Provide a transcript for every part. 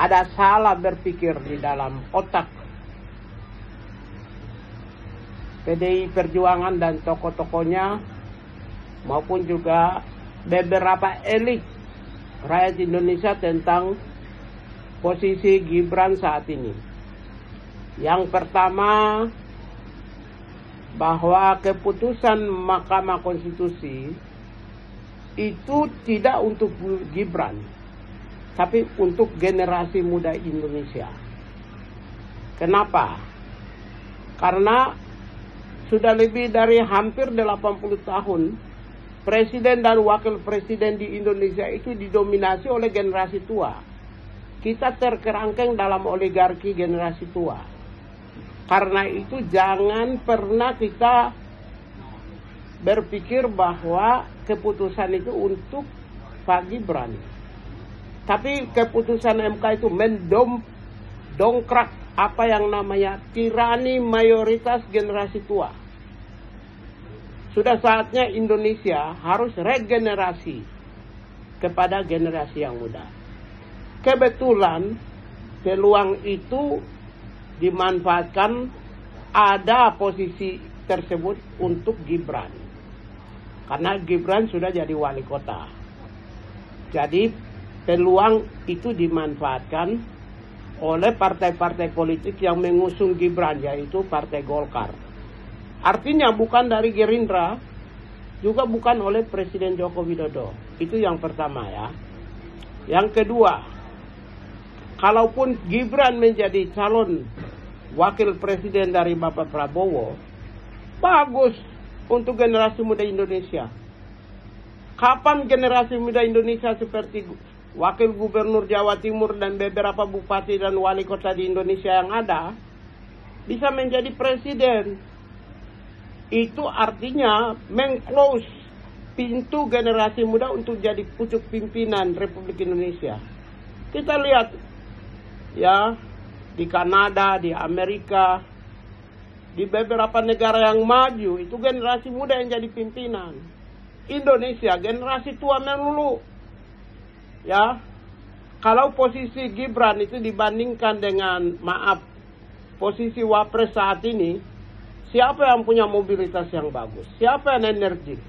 ada salah berpikir di dalam otak PDI Perjuangan dan tokoh-tokohnya maupun juga beberapa elit rakyat Indonesia tentang posisi Gibran saat ini. Yang pertama, bahwa keputusan Mahkamah Konstitusi itu tidak untuk Gibran, tapi untuk generasi muda Indonesia. Kenapa? Karena sudah lebih dari hampir 80 tahun presiden dan wakil presiden di Indonesia itu didominasi oleh generasi tua. Kita terkerangkeng dalam oligarki generasi tua. Karena itu jangan pernah kita berpikir bahwa keputusan itu untuk Pak Gibran. Tapi keputusan MK itu mendongkrak apa yang namanya tirani mayoritas generasi tua. Sudah saatnya Indonesia harus regenerasi kepada generasi yang muda. Kebetulan peluang itu dimanfaatkan, ada posisi tersebut untuk Gibran. Karena Gibran sudah jadi wali kota. Jadi peluang itu dimanfaatkan oleh partai-partai politik yang mengusung Gibran, yaitu Partai Golkar. Artinya bukan dari Gerindra, juga bukan oleh Presiden Joko Widodo. Itu yang pertama ya. Yang kedua, kalaupun Gibran menjadi calon wakil presiden dari Bapak Prabowo, bagus untuk generasi muda Indonesia. Kapan generasi muda Indonesia seperti wakil gubernur Jawa Timur dan beberapa bupati dan wali kota di Indonesia yang ada bisa menjadi presiden? Itu artinya meng-close pintu generasi muda untuk jadi pucuk pimpinan Republik Indonesia. Kita lihat ya, di Kanada, di Amerika, di beberapa negara yang maju itu generasi muda yang jadi pimpinan. Indonesia generasi tua melulu. Ya, kalau posisi Gibran itu dibandingkan dengan posisi Wapres saat ini, siapa yang punya mobilitas yang bagus? Siapa yang energik?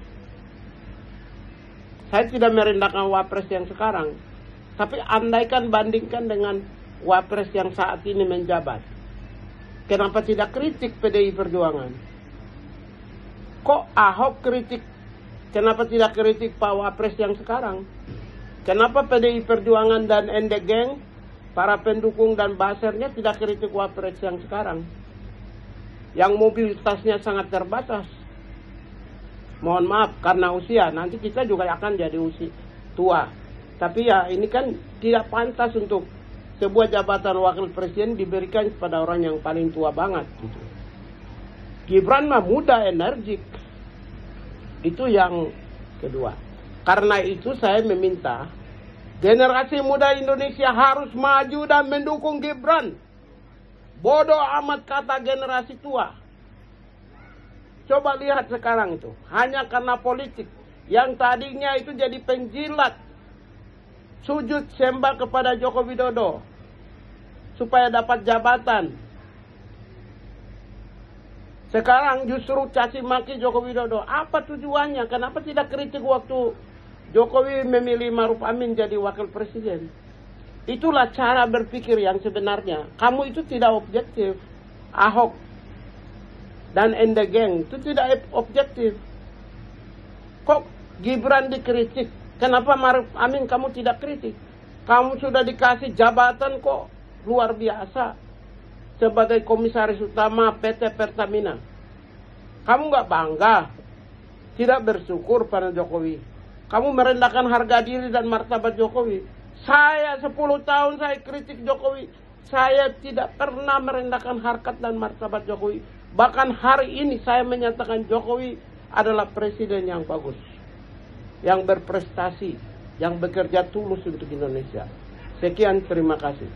Saya tidak merendahkan Wapres yang sekarang, tapi andaikan bandingkan dengan Wapres yang saat ini menjabat, kenapa tidak kritik PDI Perjuangan? Kok Ahok kritik? Kenapa tidak kritik Pak Wapres yang sekarang? Kenapa PDI Perjuangan dan Ende Geng, para pendukung dan basernya tidak kritik Wapres yang sekarang? Yang mobilitasnya sangat terbatas. Mohon maaf, karena usia, nanti kita juga akan jadi usia tua. Tapi ya ini kan tidak pantas untuk sebuah jabatan wakil presiden diberikan kepada orang yang paling tua banget gitu. Gibran mah muda, energik. Itu yang kedua. Karena itu saya meminta generasi muda Indonesia harus maju dan mendukung Gibran. Bodoh amat kata generasi tua. Coba lihat sekarang itu. Hanya karena politik. Yang tadinya itu jadi penjilat. Sujud sembah kepada Joko Widodo. Supaya dapat jabatan. Sekarang justru caci maki Joko Widodo. Apa tujuannya? Kenapa tidak kritik waktu Jokowi memilih Maruf Amin jadi wakil presiden? Itulah cara berpikir yang sebenarnya. Kamu itu tidak objektif. Ahok dan Ende Geng itu tidak objektif. Kok Gibran dikritik? Kenapa Maruf Amin kamu tidak kritik? Kamu sudah dikasih jabatan kok luar biasa sebagai komisaris utama PT Pertamina. Kamu nggak bangga? Tidak bersyukur pada Jokowi? Kamu merendahkan harga diri dan martabat Jokowi? Saya 10 tahun saya kritik Jokowi. Saya tidak pernah merendahkan harkat dan martabat Jokowi. Bahkan hari ini saya menyatakan Jokowi adalah presiden yang bagus, yang berprestasi, yang bekerja tulus untuk Indonesia. Sekian, terima kasih.